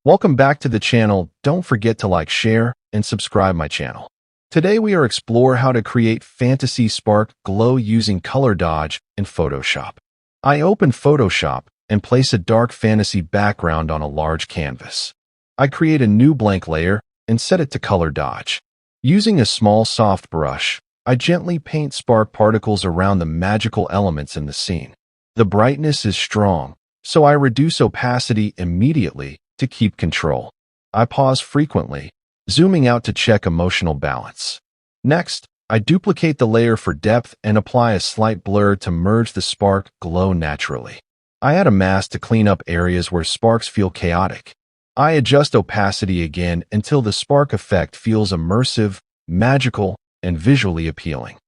Welcome back to the channel. Don't forget to like, share, and subscribe my channel. Today we are explore how to create fantasy spark glow using color dodge in Photoshop. I open Photoshop and place a dark fantasy background on a large canvas. I create a new blank layer and set it to color dodge. Using a small soft brush, I gently paint spark particles around the magical elements in the scene. The brightness is strong, so I reduce opacity immediately to keep control. I pause frequently, zooming out to check emotional balance. Next, I duplicate the layer for depth and apply a slight blur to merge the spark glow naturally. I add a mask to clean up areas where sparks feel chaotic. I adjust opacity again until the spark effect feels immersive, magical, and visually appealing.